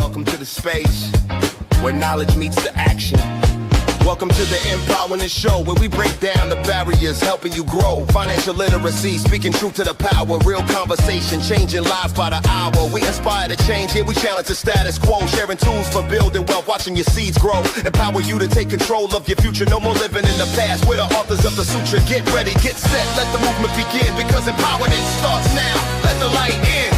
Welcome to the space where knowledge meets the action. Welcome to the Empowering Show, where we break down the barriers, helping you grow. Financial literacy, speaking truth to the power. Real conversation, changing lives by the hour. We inspire to change, here we challenge the status quo. Sharing tools for building wealth, watching your seeds grow. Empower you to take control of your future. No more living in the past. We're the authors of the suture. Get ready, get set, let the movement begin. Because empowerment starts now. Let the light in.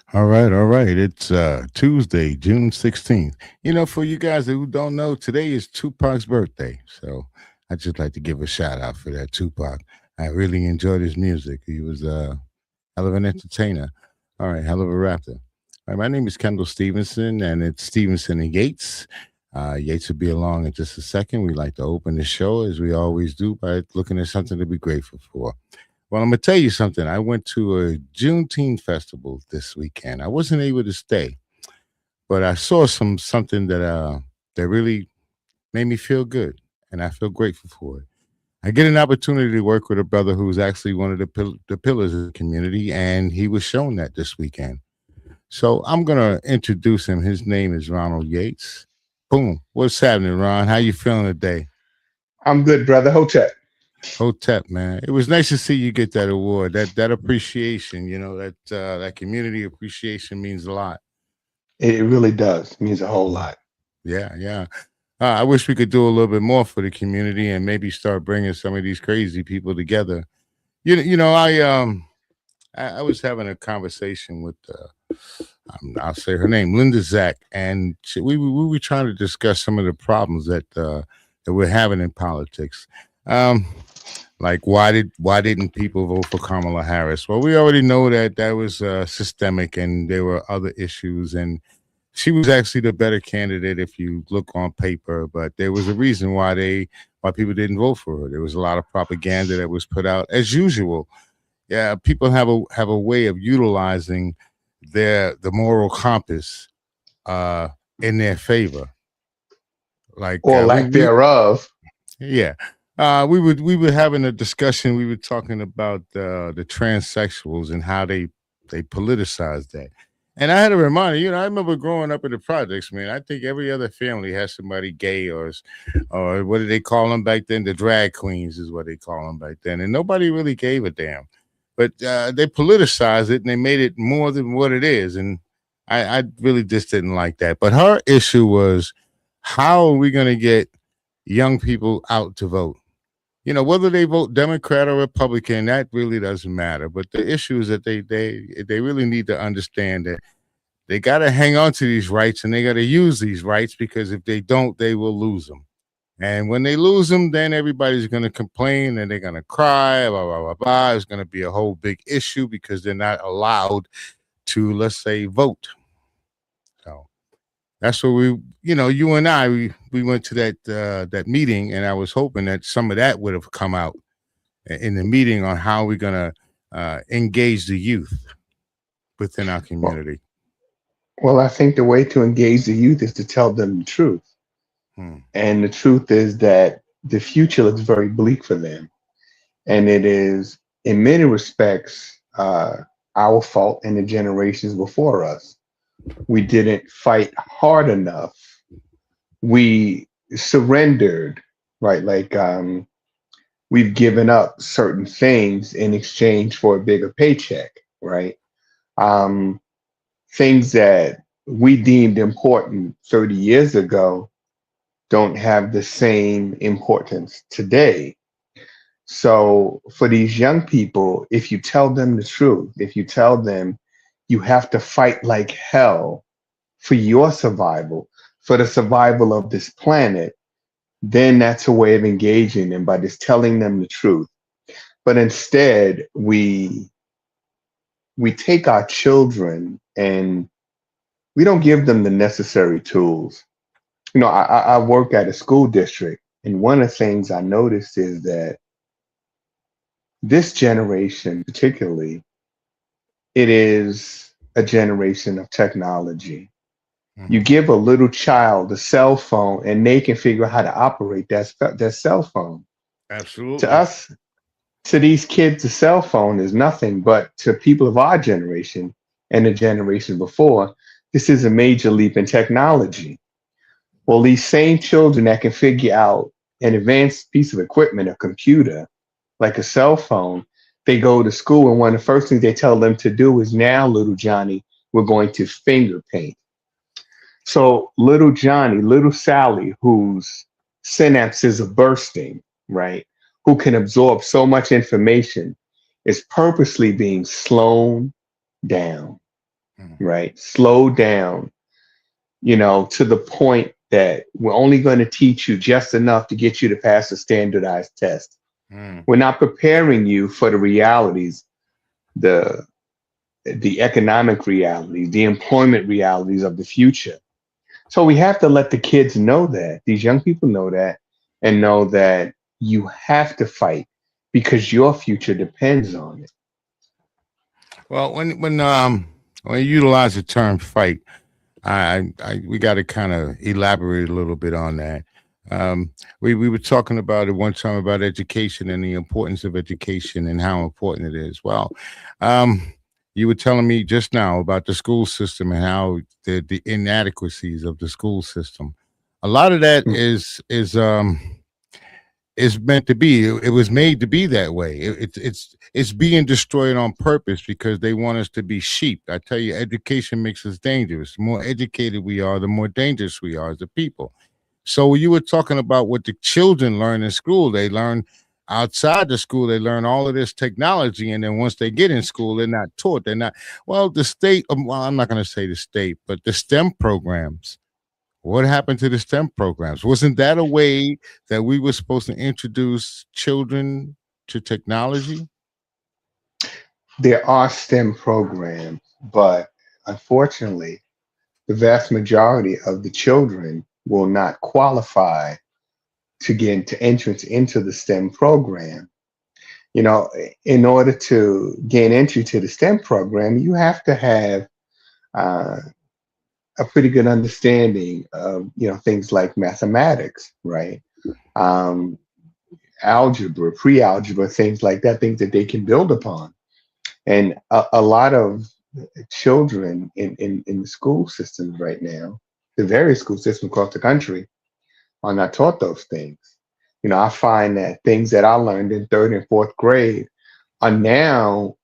All right. It's Tuesday, June 16th. You know, for you guys who don't know, today is Tupac's birthday. So I'd just like to give a shout out for that, Tupac. I really enjoyed his music. He was a hell of an entertainer. All right, hell of a rapper. All right, my name is Kendall Stevnson, and it's Stevnson and Yates. Yates will be along in just a second. We like to open the show, as we always do, by looking at something to be grateful for. Well, I'm going to tell you something. I went to a Juneteenth festival this weekend. I wasn't able to stay, but I saw something that really made me feel good, and I feel grateful for it. I get an opportunity to work with a brother who's actually one of the pillars of the community, and he was shown that this weekend. So I'm going to introduce him. His name is Ronald Yates. Boom. What's happening, Ron? How you feeling today? I'm good, brother. Hotep, man. It was nice to see you get that award. That appreciation, you know, that community appreciation means a lot. It really does. It means a whole lot. Yeah. I wish we could do a little bit more for the community and maybe start bringing some of these crazy people together. You know, I was having a conversation with I'll say her name, Linda Zach, and we were trying to discuss some of the problems that we're having in politics. Like why didn't people vote for Kamala Harris? Well, we already know that was systemic, and there were other issues, and she was actually the better candidate if you look on paper. But there was a reason why people didn't vote for her. There was a lot of propaganda that was put out, as usual. Yeah, people have a way of utilizing the moral compass in their favor, or lack thereof. Yeah. We were having a discussion. We were talking about the transsexuals and how they politicized that. And I had a reminder, you know, I remember growing up in the projects, man. I think every other family has somebody gay or what did they call them back then? The drag queens is what they call them back then. And nobody really gave a damn. But they politicized it and they made it more than what it is. And I really just didn't like that. But her issue was, how are we going to get young people out to vote? You know, whether they vote Democrat or Republican, that really doesn't matter. But the issue is that they really need to understand that they got to hang on to these rights, and they got to use these rights, because if they don't, they will lose them. And when they lose them, then everybody's going to complain and they're going to cry, blah, blah, blah, blah. It's going to be a whole big issue because they're not allowed to, let's say, vote. So that's what you and I, we went to that meeting, and I was hoping that some of that would have come out in the meeting on how we're going to engage the youth within our community. Well, I think the way to engage the youth is to tell them the truth. And the truth is that the future looks very bleak for them. And it is, in many respects, our fault and the generations before us. We didn't fight hard enough. We surrendered, right? Like we've given up certain things in exchange for a bigger paycheck, right? Things that we deemed important 30 years ago don't have the same importance today. So for these young people, if you tell them the truth, if you tell them you have to fight like hell for your survival, for the survival of this planet, then that's a way of engaging them, by just telling them the truth. But instead, we take our children and we don't give them the necessary tools. I work at a school district, and one of the things I noticed is that this generation, particularly, it is a generation of technology. You give a little child a cell phone, and they can figure out how to operate that cell phone. To Absolutely. us, to these kids, the cell phone is nothing, but to people of our generation and the generation before, this is a major leap in technology. Well, these same children that can figure out an advanced piece of equipment, a computer, like a cell phone, they go to school, and one of the first things they tell them to do is, now, little Johnny, we're going to finger paint. So little Johnny, little Sally, whose synapses are bursting, right? Who can absorb so much information, is purposely being slowed down, right? Slowed down, to the point that we're only going to teach you just enough to get you to pass a standardized test. We're not preparing you for the realities, the the economic realities, the employment realities of the future. So we have to let the kids know that, these young people know that, and know that you have to fight because your future depends on it. Well, when you utilize the term fight, we got to kind of elaborate a little bit on that. We were talking about it one time about education and the importance of education and how important it is. Well, you were telling me just now about the school system and how the inadequacies of the school system. A lot of that Mm. is meant to be. It was made to be that way. It's being destroyed on purpose because they want us to be sheep. I tell you, education makes us dangerous. The more educated we are, the more dangerous we are as a people. So you were talking about what the children learn in school. They learn outside the school. They learn all of this technology, and then once they get in school, they're not taught. They're not. Well, the state. Well, I'm not going to say the state, but the STEM programs. What happened to the STEM programs? Wasn't that a way that we were supposed to introduce children to technology? There are STEM programs, but unfortunately, the vast majority of the children will not qualify to get into entrance into the STEM program. You know, in order to gain entry to the STEM program, you have to have uh, a pretty good understanding of, things like mathematics, right? Um, Algebra, pre-algebra, things like that, things that they can build upon. And a lot of children in the school systems right now, the various school systems across the country, are not taught those things. I find that things that I learned in third and fourth grade are now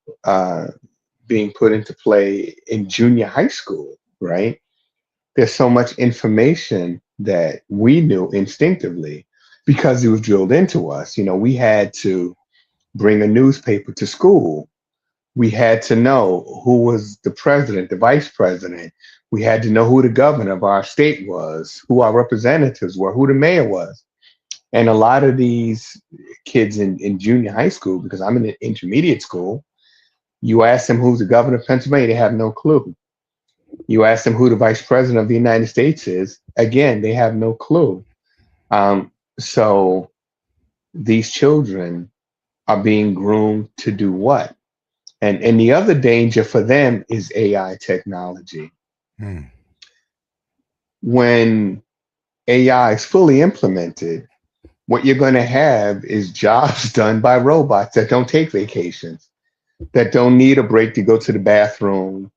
being put into play in junior high school, right? There's so much information that we knew instinctively because it was drilled into us. We had to bring a newspaper to school. We had to know who was the president, the vice president. We had to know who the governor of our state was, who our representatives were, who the mayor was. And a lot of these kids in junior high school, because I'm in an intermediate school, you ask them who's the governor of Pennsylvania, they have no clue. You ask them who the vice president of the United States is, again, they have no clue. So these children are being groomed to do what? And the other danger for them is AI technology. Hmm. When AI is fully implemented, what you're going to have is jobs done by robots that don't take vacations, that don't need a break to go to the bathroom,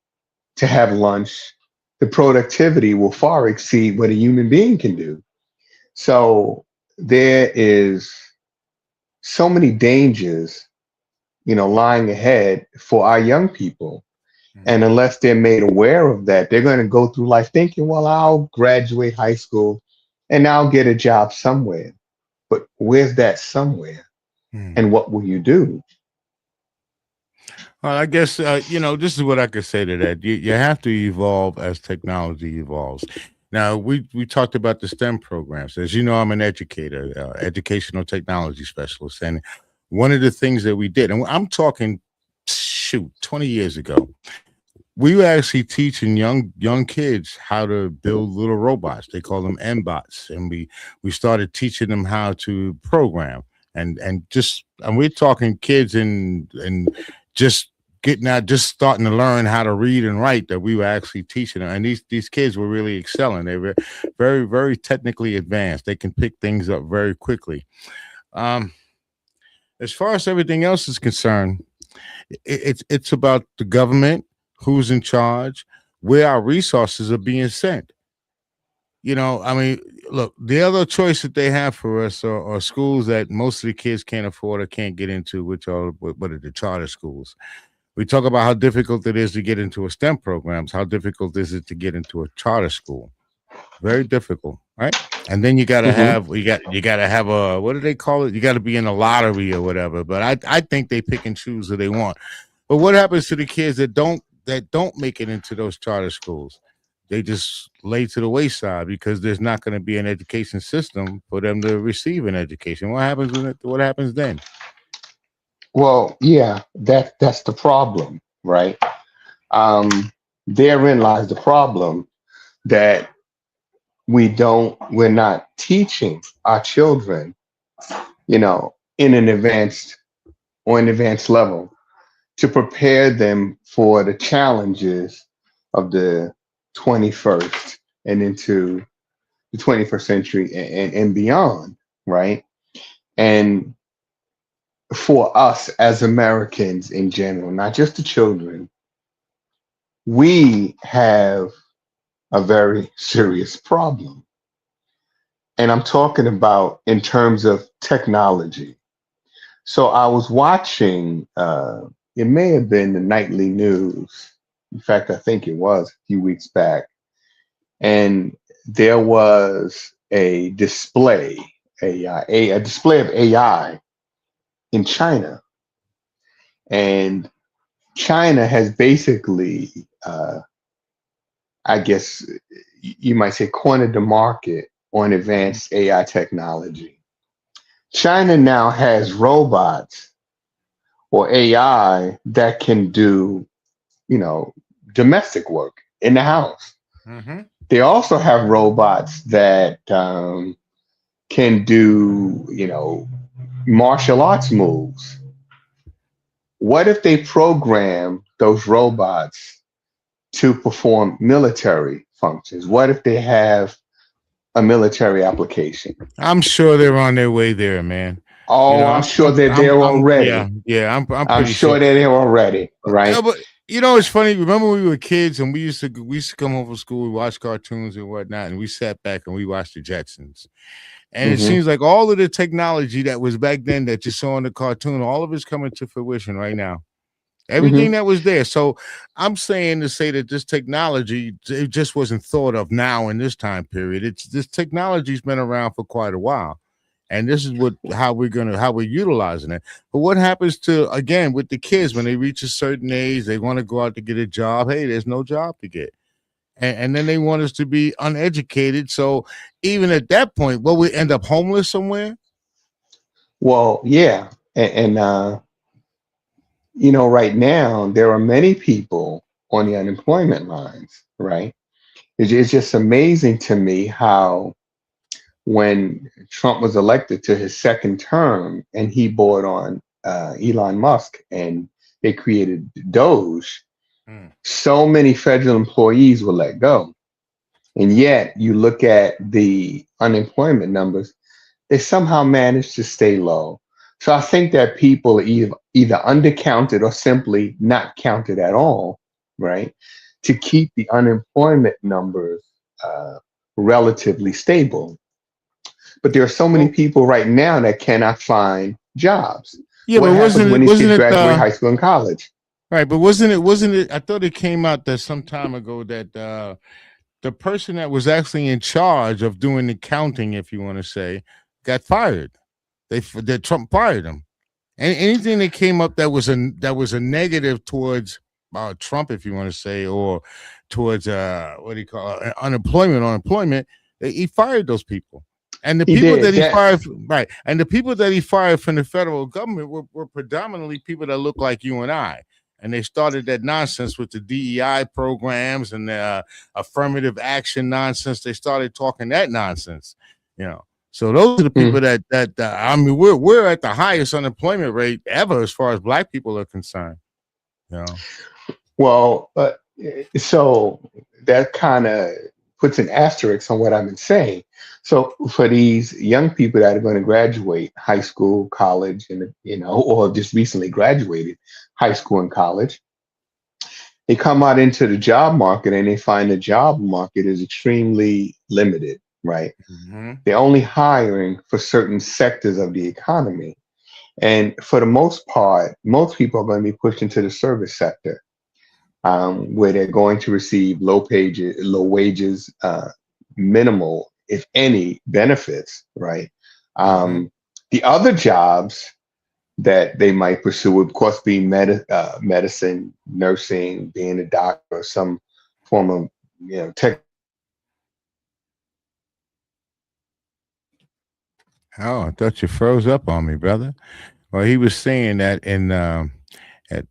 to have lunch. The productivity will far exceed what a human being can do. So there is so many dangers, lying ahead for our young people. And unless they're made aware of that, they're going to go through life thinking, well, I'll graduate high school and I'll get a job somewhere. But where's that somewhere? Hmm. And what will you do? Well, I guess this is what I could say to that. You have to evolve as technology evolves. Now, we talked about the STEM programs. As you know, I'm an educator, educational technology specialist, and one of the things that we did, and I'm talking, shoot, 20 years ago, we were actually teaching young kids how to build little robots. They call them M-bots, and we started teaching them how to program and we're talking kids and just getting out, just starting to learn how to read and write, that we were actually teaching them. And these kids were really excelling. They were very, very technically advanced. They can pick things up very quickly. Um, as far as everything else is concerned, it's about the government, who's in charge, where our resources are being sent. I mean, look, the other choice that they have for us are schools that most of the kids can't afford or can't get into, which are what are the charter schools. We talk about how difficult it is to get into a STEM programs. How difficult is it to get into a charter school? Very difficult, right? And then you gotta Mhm. have you gotta have a, what do they call it? You gotta be in a lottery or whatever. But I think they pick and choose who they want. But what happens to the kids that don't make it into those charter schools? They just lay to the wayside because there's not going to be an education system for them to receive an education. What happens then? Well, yeah, that's the problem, right? Um, Therein lies the problem that we're not teaching our children, in an advanced level to prepare them for the challenges of the 21st and into the 21st century and beyond, right? And for us as Americans in general, not just the children, we have a very serious problem. And I'm talking about in terms of technology. So I was watching, it may have been the nightly news. In fact, I think it was a few weeks back. And there was a display, a display of AI in China. And China has basically, I guess you might say, cornered the market on advanced AI technology. China now has robots or AI that can do, you know, domestic work in the house. Mm-hmm. They also have robots that can do, martial arts moves. What if they program those robots to perform military functions? What if they have a military application? I'm sure they're on their way there, man. Oh, I'm sure they're there Yeah, already. yeah. I'm I'm pretty sure. sure they're there already, Yeah, right? but it's funny. Remember when we were kids and we used to come home from school, we watch cartoons and whatnot, and we sat back and we watched the Jetsons. And it Hmm. seems like all of the technology that was back then that you saw in the cartoon, all of it's coming to fruition right now. Everything Hmm. that was there. So I'm saying to say that this technology, it just wasn't thought of now in this time period. This technology's been around for quite a while. And this is how we're utilizing it. But what happens to, again, with the kids when they reach a certain age, they want to go out to get a job. Hey, there's no job to get. And then they want us to be uneducated. So even at that point, we end up homeless somewhere? Well, yeah. Right now, there are many people on the unemployment lines, right? It's just amazing to me how when Trump was elected to his second term and he bought on Elon Musk and they created Doge, Mm. so many federal employees were let go. And yet you look at the unemployment numbers, they somehow managed to stay low. So I think that people are either undercounted or simply not counted at all, right? To keep the unemployment numbers uh, relatively stable. But there are so many Well, people right now that cannot find jobs. yeah, What but happens wasn't when it these wasn't kids it graduate high school and college? right, but wasn't it I thought it came out that some time ago that the person that was actually in charge of doing the counting, if you want to say, got fired. That Trump fired him. And anything that came up that was a negative towards Trump, if you want to say, or towards what do you call it, unemployment, he fired those people. And the He people did that he that. fired, right? And the people that he fired from the federal government were predominantly people that look like you and I. And they started that nonsense with the DEI programs and the affirmative action nonsense. They started talking that nonsense, you know. So those are the people that I mean, we're at the highest unemployment rate ever as far as Black people are concerned, you know. Well, so that kind of puts an asterisk on what I've been saying. So for these young people that are going to graduate high school, college, and or just recently graduated high school and college, they come out into the job market and they find the job market is extremely limited, right? Mm-hmm. They're only hiring for certain sectors of the economy. And for the most part, most people are going to be pushed into the service sector, where they're going to receive low wages, minimal, if any, benefits, right? Mm-hmm. The other jobs that they might pursue would, of course, be medicine, nursing, being a doctor, or some form of tech. Oh, I thought you froze up on me, brother. Well, he was saying that in at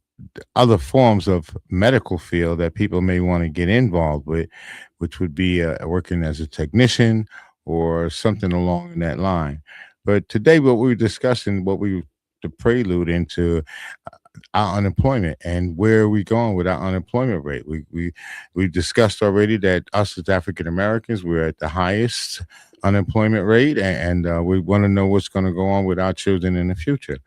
other forms of medical field that people may want to get involved with, which would be working as a technician or something along that line. But today, what we were discussing, the prelude into our unemployment and where are we going with our unemployment rate. We discussed already that us as African Americans, we're at the highest unemployment rate, and we want to know what's going to go on with our children in the future.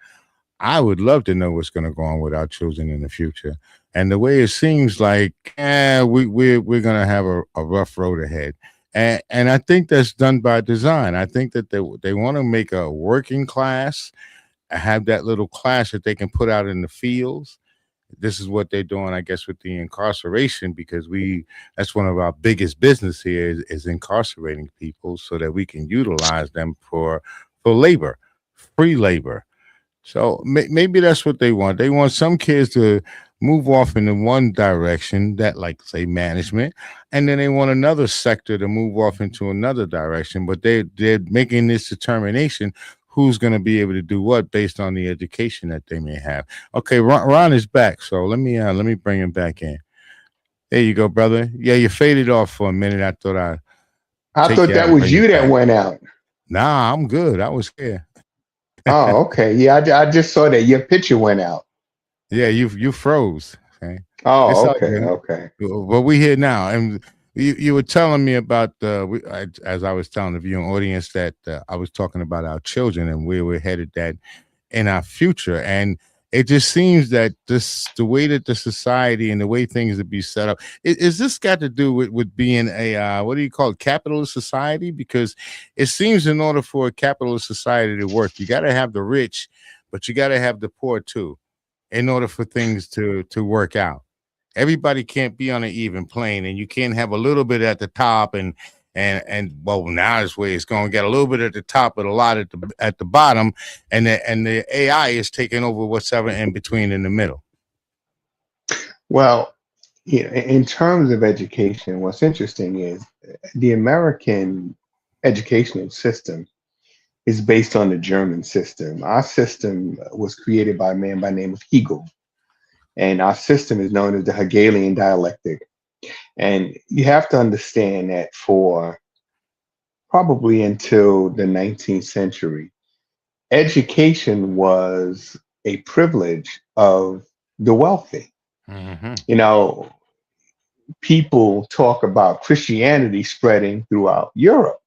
I would love to know what's going to go on with our children in the future. And the way it seems like, we're going to have a rough road ahead. And I think that's done by design. I think that they want to make a working class, have that little class that they can put out in the fields. This is what they're doing, I guess, with the incarceration, because that's one of our biggest business here is incarcerating people so that we can utilize them for labor, free labor. So maybe that's what they want. They want some kids to move off into one direction, that like say management, and then they want another sector to move off into another direction. But they're making this determination who's going to be able to do what based on the education that they may have. Okay, Ron is back, so let me bring him back in. There you go, brother. Yeah, you faded off for a minute. I thought I'd I take thought you out that and was bring you you that back. went out. Nah, I'm good. I was here. Oh, okay. Yeah, I just saw that your picture went out. Yeah, you froze. Okay, it's Oh, all okay, good. okay. But we here now, and you were telling me about as I was telling the viewing audience that I was talking about our children and where we're headed that in our future, and it just seems that the way that the society and the way things would be set up is this got to do with being a what do you call it, capitalist society? Because it seems in order for a capitalist society to work, you got to have the rich, but you got to have the poor too in order for things to work out. Everybody can't be on an even plane, and you can't have a little bit at the top and well, now this way it's going to get a little bit at the top but a lot at the bottom, and the AI is taking over what's ever in between in the middle. Well, in terms of education, what's interesting is the American educational system is based on the German system. Our system was created by a man by the name of Hegel, and our system is known as the Hegelian dialectic. And you have to understand that for probably until the 19th century, education was a privilege of the wealthy. Mm-hmm. You know, people talk about Christianity spreading throughout Europe.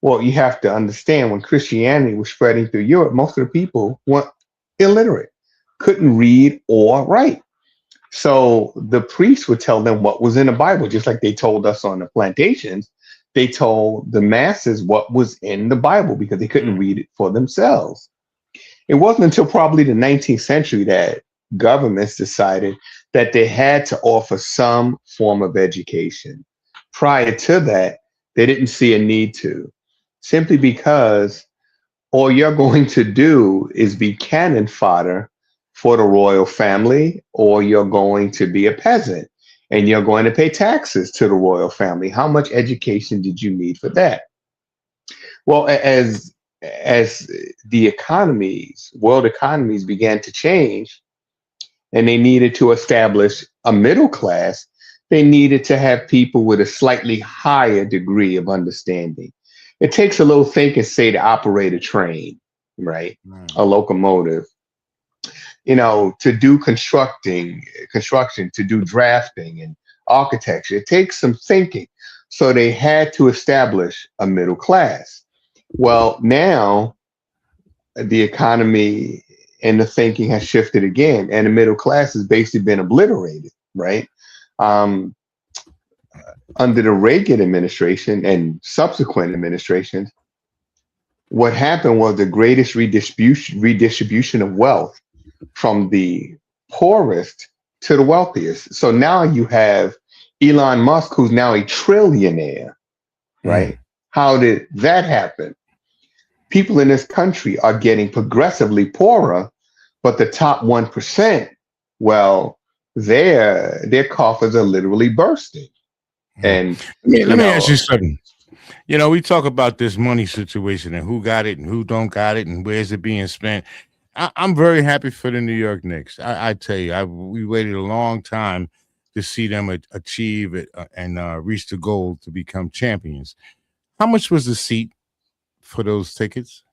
Well, you have to understand when Christianity was spreading through Europe, most of the people were illiterate, couldn't read or write. So the priests would tell them what was in the Bible, just like they told us on the plantations. They told the masses what was in the Bible because they couldn't read it for themselves. It wasn't until probably the 19th century that governments decided that they had to offer some form of education. Prior to that, they didn't see a need to, simply because all you're going to do is be cannon fodder for the royal family, or you're going to be a peasant and you're going to pay taxes to the royal family. How much education did you need for that? Well, as the world economies began to change, and they needed to establish a middle class, they needed to have people with a slightly higher degree of understanding. It takes a little thinking, say, to operate a train, right? A locomotive, to do construction, to do drafting and architecture. It takes some thinking. So they had to establish a middle class. Well, now the economy and the thinking has shifted again, and the middle class has basically been obliterated, right? Under the Reagan administration and subsequent administrations, what happened was the greatest redistribution of wealth from the poorest to the wealthiest. So now you have Elon Musk, who's now a trillionaire, right? How did that happen? People in this country are getting progressively poorer, but the top 1%, well, their coffers are literally bursting. And let me ask you something. We talk about this money situation and who got it and who don't got it and where's it being spent. I'm very happy for the New York Knicks. I tell you, we waited a long time to see them achieve it and reach the goal to become champions. How much was the seat for those tickets?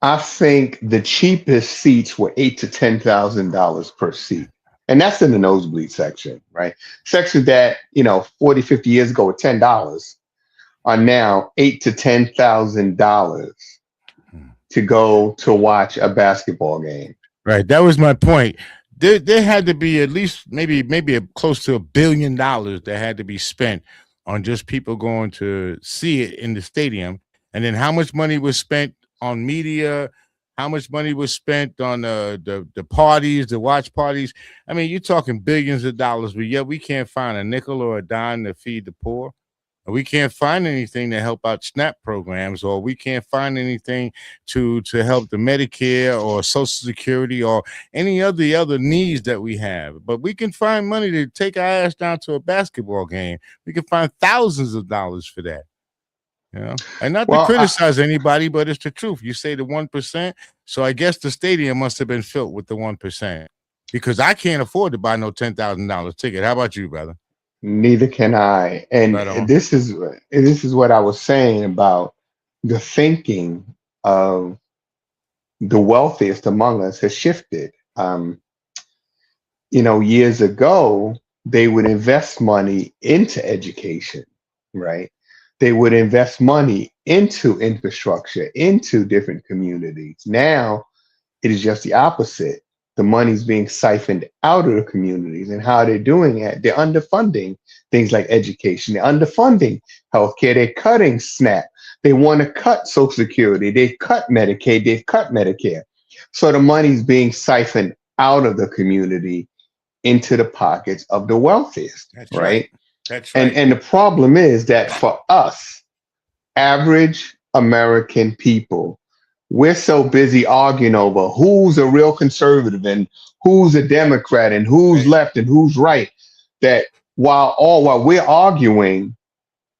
I think the cheapest seats were $8,000 to $10,000 per seat. And that's in the nosebleed section, right? Sections that, 40, 50 years ago were $10 are now $8,000 to $10,000 to go to watch a basketball game. Right. That was my point. There had to be at least maybe close to $1 billion that had to be spent on just people going to see it in the stadium. And then how much money was spent on media? How much money was spent on the parties, the watch parties? I mean, you're talking billions of dollars, but yet we can't find a nickel or a dime to feed the poor. We can't find anything to help out SNAP programs, or we can't find anything to help the Medicare or Social Security or any of the other needs that we have. But we can find money to take our ass down to a basketball game. We can find thousands of dollars for that. And not to criticize anybody, but it's the truth. You say the 1%, so I guess the stadium must have been filled with the 1%, because I can't afford to buy no $10,000 ticket. How about you, brother? Neither can I. And this is what I was saying about the thinking of the wealthiest among us has shifted. Years ago, they would invest money into education, right? They would invest money into infrastructure, into different communities. Now, it is just the opposite. The money's being siphoned out of the communities, and how they're doing it, they're underfunding things like education. They're underfunding healthcare. They're cutting SNAP. They want to cut Social Security. They've cut Medicaid. They've cut Medicare. So the money's being siphoned out of the community into the pockets of the wealthiest. That's right. That's right. And the problem is that for us, average American people, we're so busy arguing over who's a real conservative and who's a Democrat and who's left and who's right, that while we're arguing,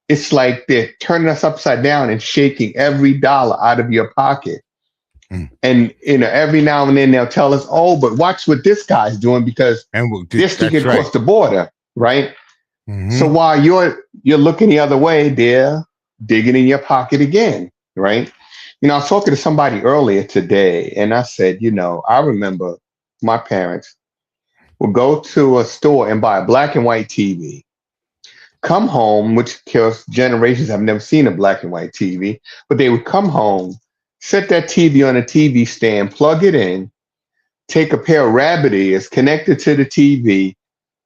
it's like they're turning us upside down and shaking every dollar out of your pocket. And every now and then they'll tell us, "Oh, but watch what this guy's doing because they're sticking across the border," right? So while you're looking the other way, they're digging in your pocket again, right? I was talking to somebody earlier today, and I said, I remember my parents would go to a store and buy a black and white TV, come home, which kills generations have never seen a black and white TV, but they would come home, set that TV on a TV stand, plug it in, take a pair of rabbit ears, connect it to the TV,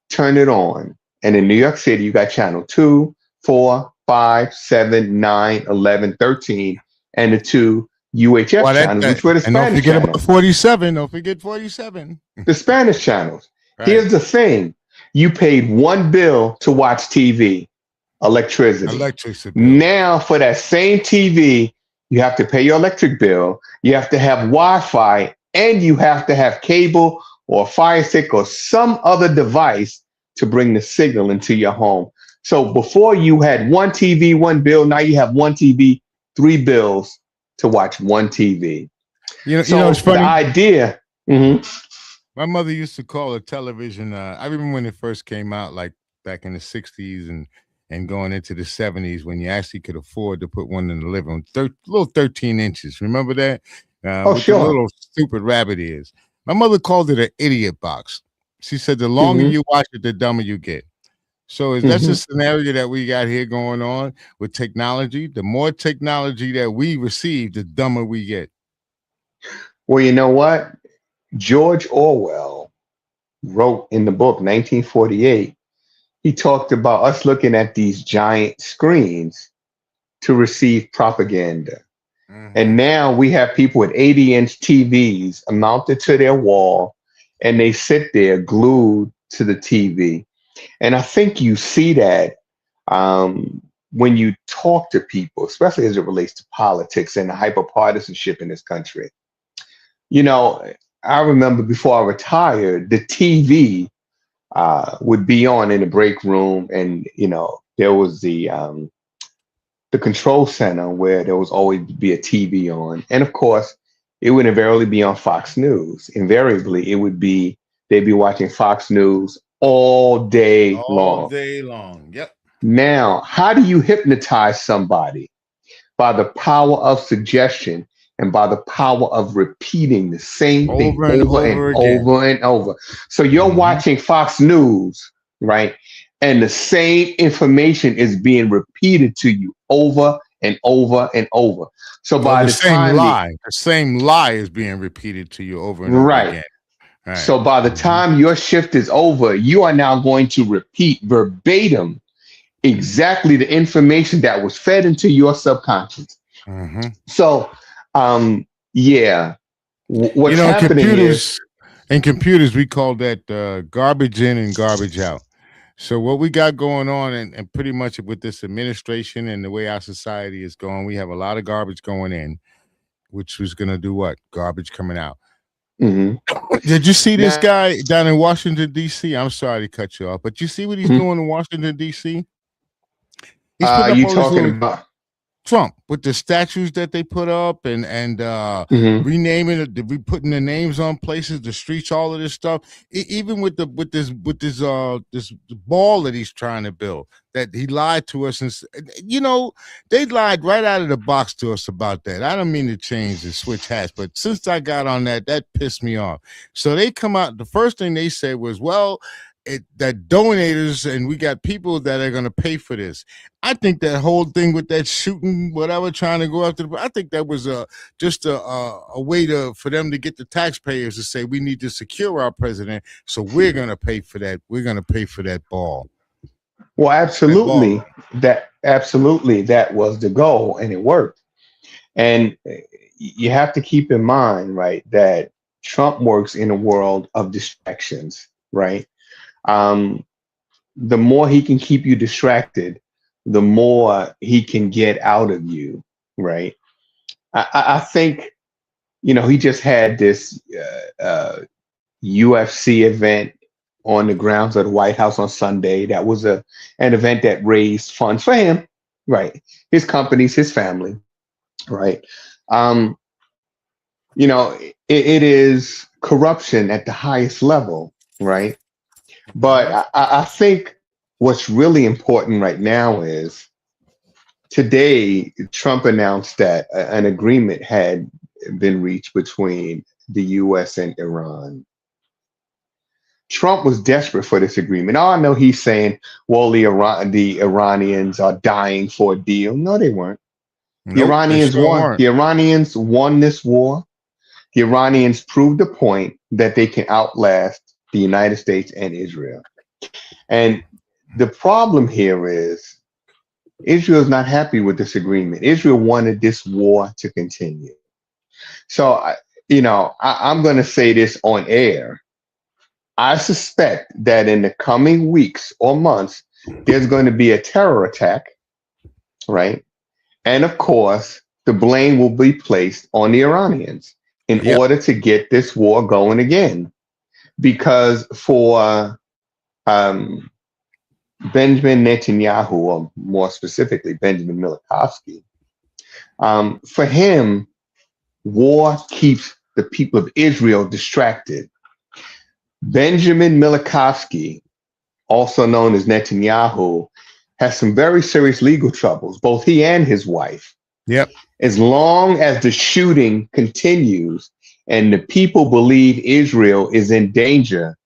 turn it on. And in New York City, you got channel 2, 4, 5, 7, 9, 11, 13, and the 2 UHF channels, which were the Spanish channels. Don't forget about 47. Don't forget 47. The Spanish channels. Right. Here's the thing. You paid one bill to watch TV, electricity. Now, for that same TV, you have to pay your electric bill. You have to have Wi-Fi, and you have to have cable or Fire Stick or some other device to bring the signal into your home. So before you had one TV, one bill. Now you have one TV, 3 bills to watch one TV. It's funny. The idea. My mother used to call a television. I remember when it first came out, like back in the '60s and going into the '70s, when you actually could afford to put one in the living room, little 13 inches. Remember that? Oh, With the sure. little stupid rabbit ears. My mother called it an idiot box. She said the longer Hmm. you watch it, the dumber you get. So is that's Hmm. a scenario that we got here going on with technology? The more technology that we receive, the dumber we get. Well, you know what? George Orwell wrote in the book 1948, he talked about us looking at these giant screens to receive propaganda. And Mm-hmm. now we have people with 80-inch TVs mounted to their wall, and they sit there glued to the TV. And I think you see that when you talk to people, especially as it relates to politics and the hyperpartisanship in this country. You know, I remember before I retired, the TV would be on in the break room, and there was the control center where there was always be a TV on, and of course, it would invariably be on Fox News. Invariably, it would be they'd be watching Fox News all day All long. day long. Yep. Now, how do you hypnotize somebody? By the power of suggestion and by the power of repeating the same thing Over and over and over again. over and over. So you're Mm-hmm. watching Fox News, right? And the same information is being repeated to you over and over and over. So Or by the the same time the lie. The same lie is being repeated to you over and over right. again. Right. So by the Mm-hmm. time your shift is over, you are now going to repeat verbatim exactly the information that was fed into your subconscious. Mm-hmm. So, yeah, You what's know, happening is, in computers, we call that garbage in and garbage out. So what we got going on, and pretty much with this administration and the way our society is going, we have a lot of garbage going in, which was going to do what? Garbage coming out. mhm. Did you see this Now, guy down in Washington, D.C.? I'm sorry to cut you off, but you see what he's mhm. doing in Washington, D.C.? He's putting up You all this talking little about? Trump with the statues that they put up and Mhm. renaming it, putting the names on places, the streets, all of this stuff. Even with this ball that he's trying to build, that he lied to us, and they lied right out of the box to us about that. I don't mean to change and switch hats, but since I got on that pissed me off. So they come out. The first thing they said was, "Well, that donators and we got people that are going to pay for this." I think that whole thing with that shooting, whatever, trying to go after I think that was just a way for them to get the taxpayers to say we need to secure our president, so we're going to pay for that. We're going to pay for that ball. Well, That ball. absolutely that was the goal, and it worked. And you have to keep in mind, right, that Trump works in a world of distractions, right? Um, the more he can keep you distracted, the more he can get out of you, right? I think he just had this UFC event on the grounds of the White House on Sunday. That was an event that raised funds for him, right? His companies, his family, right? Um, it is corruption at the highest level, right? But Mm-hmm. I think what's really important right now is today Trump announced that an agreement had been reached between the U.S. and Iran. Trump was desperate for this agreement. Oh, I know he's saying, well, the Iranians are dying for a deal. No, they weren't. The Nope, they Iranians sure won. weren't. The Iranians won this war. The Iranians proved the point that they can outlast the United States and Israel. And the problem here is Israel is not happy with this agreement. Israel wanted this war to continue. So, I'm going to say this on air. I suspect that in the coming weeks or months, there's going to be a terror attack, right? And of course, the blame will be placed on the Iranians in Yep. order to get this war going again. Because for Benjamin Netanyahu, or more specifically, Benjamin Milotovsky, for him, war keeps the people of Israel distracted. Benjamin Milakovsky, also known as Netanyahu, has some very serious legal troubles, both he and his wife. Yep. As long as the shooting continues and the people believe Israel is in danger,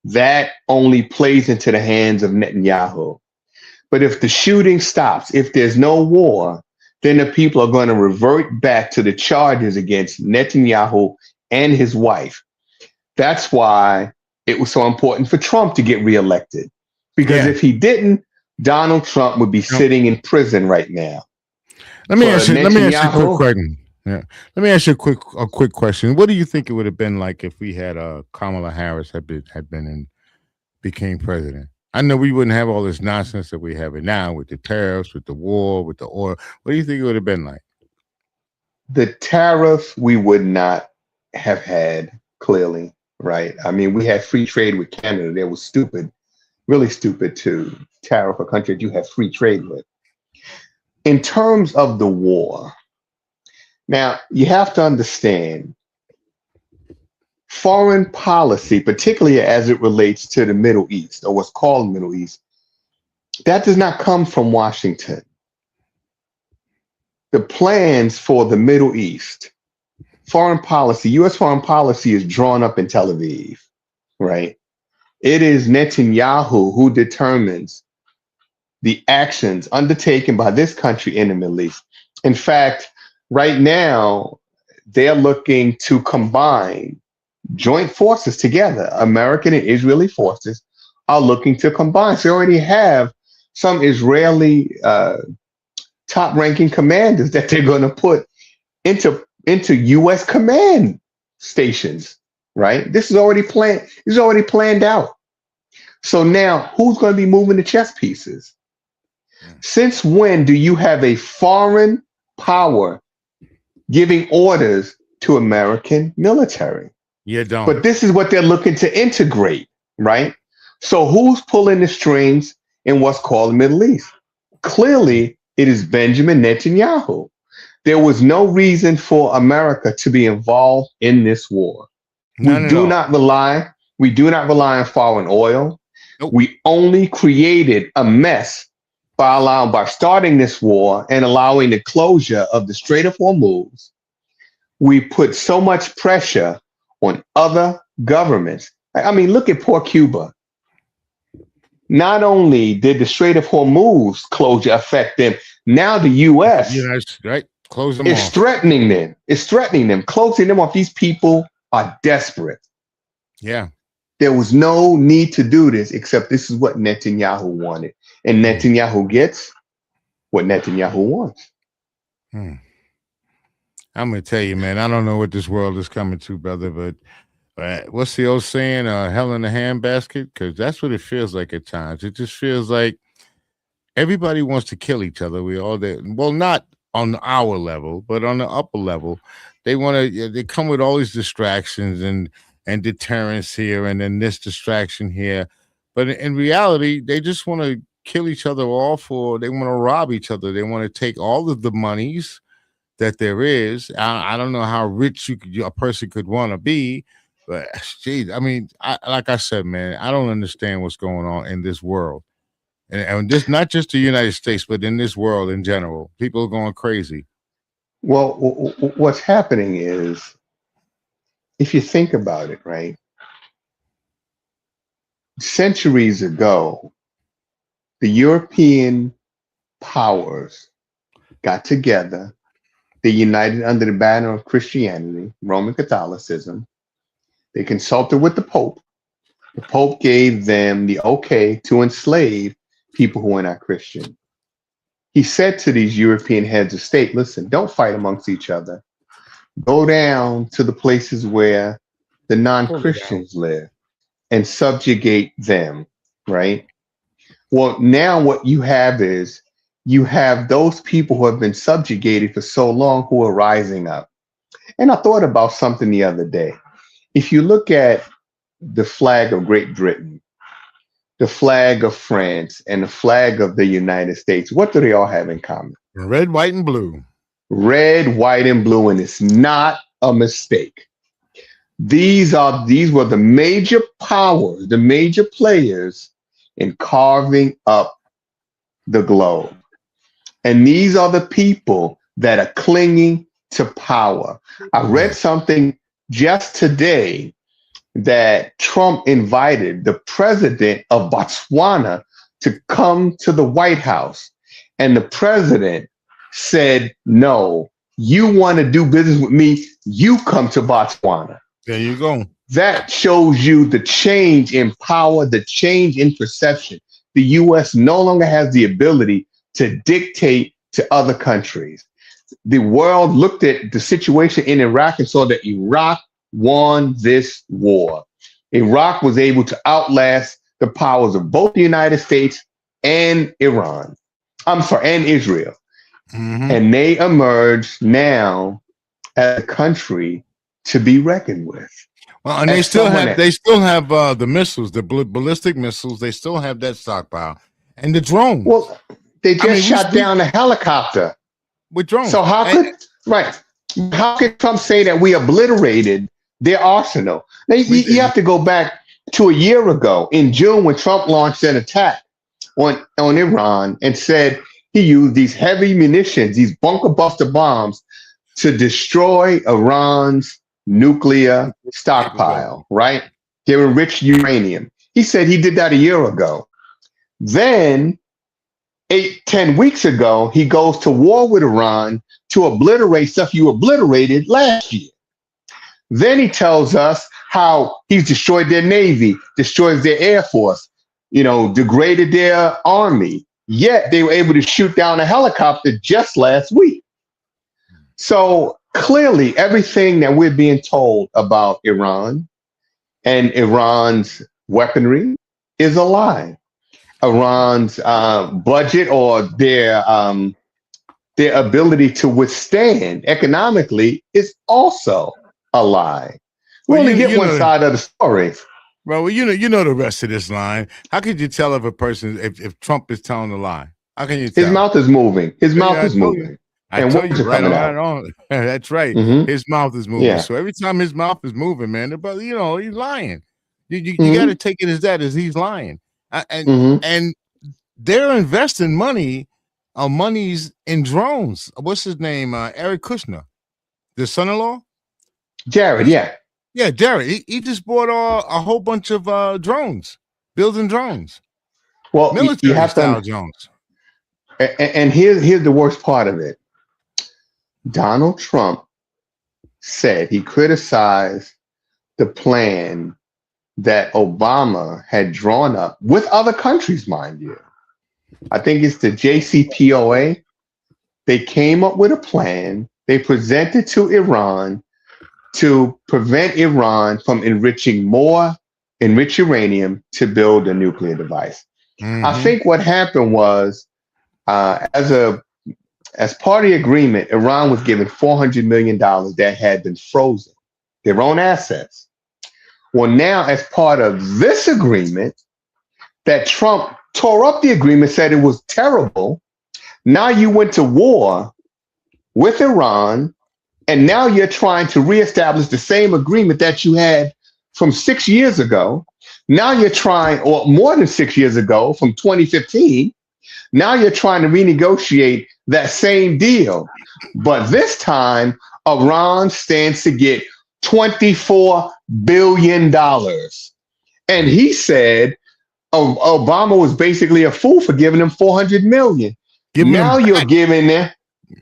that only plays into the hands of Netanyahu. But if the shooting stops, if there's no war, then the people are going to revert back to the charges against Netanyahu and his wife. That's why it was so important for Trump to get reelected. Because if he didn't, Donald Trump would be sitting in prison right now. Let me ask you a quick question. Yeah. Let me ask you a quick question. What do you think it would have been like if we had Kamala Harris became president? I know we wouldn't have all this nonsense that we have it now with the tariffs, with the war, with the oil. What do you think it would have been like? The tariffs we would not have had, clearly, right? I mean, we had free trade with Canada. That was stupid, really stupid to tariff a country that you have free trade with. In terms of the war, now you have to understand foreign policy, particularly as it relates to the Middle East, or what's called Middle East, that does not come from Washington. The plans for the Middle East, foreign policy, U.S. foreign policy is drawn up in Tel Aviv, right? It is Netanyahu who determines the actions undertaken by this country in the Middle East. In fact, right now, they're looking to combine joint forces together. American and Israeli forces are looking to combine. So they already have some Israeli top-ranking commanders that they're going to put into U.S. command stations, right? This is already planned. This is already planned out. So now, who's going to be moving the chess pieces? Since when do you have a foreign power giving orders to American military? You don't. But this is what they're looking to integrate, right? So who's pulling the strings in what's called the Middle East? Clearly, it is Benjamin Netanyahu. There was no reason for America to be involved in this war. We do not rely on foreign oil. Nope. We only created a mess by starting this war and allowing the closure of the Strait of Hormuz. We put so much pressure on other governments. I mean, look at poor Cuba. Not only did the Strait of Hormuz closure affect them, now the U.S. Right. Close them is off. threatening them. It's threatening them, closing them off. These people are desperate. Yeah. There was no need to do this, except this is what Netanyahu wanted. And Netanyahu gets what Netanyahu wants. I'm going to tell you, man, I don't know what this world is coming to, brother, but what's the old saying, hell in a handbasket? Because that's what it feels like at times. It just feels like everybody wants to kill each other. We all there. Well, not on our level, but on the upper level. They want to, they come with all these distractions and deterrence here and then this distraction here. But in reality, they just want to kill each other off, or they want to rob each other. They want to take all of the monies that there is. I don't know how rich a person could want to be, but geez, I mean, like I said, man, I don't understand what's going on in this world. And this, not just the United States, but in this world in general. People are going crazy. Well, what's happening is, if you think about it, right? Centuries ago, the European powers got together. They united under the banner of Christianity, Roman Catholicism. They consulted with the Pope. The Pope gave them the okay to enslave people who were not Christian. He said to these European heads of state, listen, don't fight amongst each other. Go down to the places where the non-Christians live and subjugate them, right? Well, now what you have is you have those people who have been subjugated for so long who are rising up. And I thought about something the other day. If you look at the flag of Great Britain, the flag of France, and the flag of the United States, what do they all have in common? Red, white, and blue. Red, white, and blue, and it's not a mistake. These were the major powers, the major players in carving up the globe. And these are the people that are clinging to power. I read something just today that Trump invited the president of Botswana to come to the White House. And the president said, no, you want to do business with me, you come to Botswana. There you go. That shows you the change in power, the change in perception. The U.S. no longer has the ability to dictate to other countries. The world looked at the situation in Iraq and saw that Iraq won this war. Iraq was able to outlast the powers of both the United States and Iran. And Israel. Mm-hmm. And they emerge now as a country to be reckoned with. Well, and they still have the missiles, the ballistic missiles. They still have that stockpile and the drones. Well, they just shot down a helicopter with drones. So how could Trump say that we obliterated their arsenal? Now, you have to go back to a year ago in June when Trump launched an attack on Iran and said he used these heavy munitions, these bunker buster bombs, to destroy Iran's nuclear stockpile, right? Their enriched uranium. He said he did that a year ago. Then 10 weeks ago, he goes to war with Iran to obliterate stuff you obliterated last year. Then he tells us how he's destroyed their Navy, destroys their Air Force, degraded their army. Yet they were able to shoot down a helicopter just last week. So clearly, everything that we're being told about Iran and Iran's weaponry is a lie. Iran's budget or their ability to withstand economically is also a lie. We only get one side of the story. Well, you know the rest of this line. How could you tell if a person if Trump is telling a lie? How can you tell? His mouth is moving. His mouth is moving. I told you right on. That's right. Mm-hmm. His mouth is moving. Yeah. So every time his mouth is moving, man, he's lying. You got to take it as that, as he's lying. And they're investing monies in drones. What's his name? Eric Kushner, the son-in-law. Jared, yeah. Yeah, Jared. He just bought a whole bunch of drones, building drones. Well, military style drones. And here's the worst part of it. Donald Trump said he criticized the plan that Obama had drawn up with other countries, mind you. I think it's the JCPOA. They came up with a plan. They presented to Iran to prevent Iran from enriching enriched uranium to build a nuclear device. Mm-hmm. I think what happened was, as part of the agreement, Iran was given $400 million that had been frozen, their own assets. Well, now, as part of this agreement, that Trump tore up the agreement, said it was terrible. Now you went to war with Iran, and now you're trying to reestablish the same agreement that you had from 6 years ago. Now you're trying, or more than 6 years ago, from 2015. Now you're trying to renegotiate that same deal. But this time, Iran stands to get $24 billion. And he said Obama was basically a fool for giving him $400 million. Now you're giving them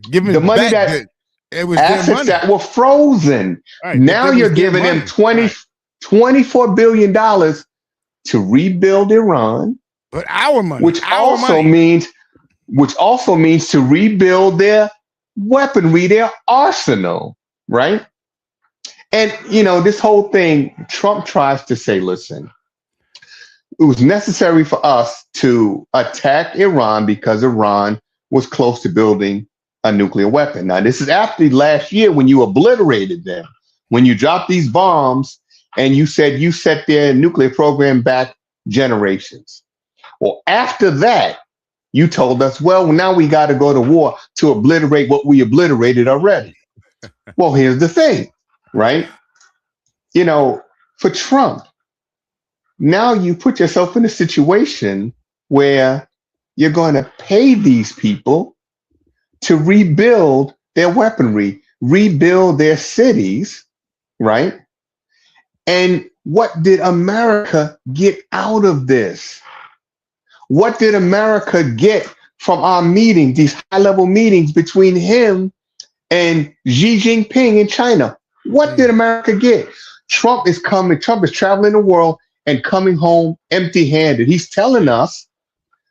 the money that it was assets that were frozen. Right, now you're giving them $24 billion to rebuild Iran. But our money, which also means to rebuild their weaponry, their arsenal, right? And this whole thing, Trump tries to say, listen, it was necessary for us to attack Iran because Iran was close to building a nuclear weapon. Now, this is after last year when you obliterated them, when you dropped these bombs and you said you set their nuclear program back generations. Well, after that, you told us, well, now we got to go to war to obliterate what we obliterated already. Well, here's the thing, right? you know, for Trump, now you put yourself in a situation where you're going to pay these people to rebuild their weaponry, rebuild their cities, right? And what did America get out of this? What did America get from our meetings, these high-level meetings between him and Xi Jinping in China? What did America get? Trump is traveling the world and coming home empty-handed. He's telling us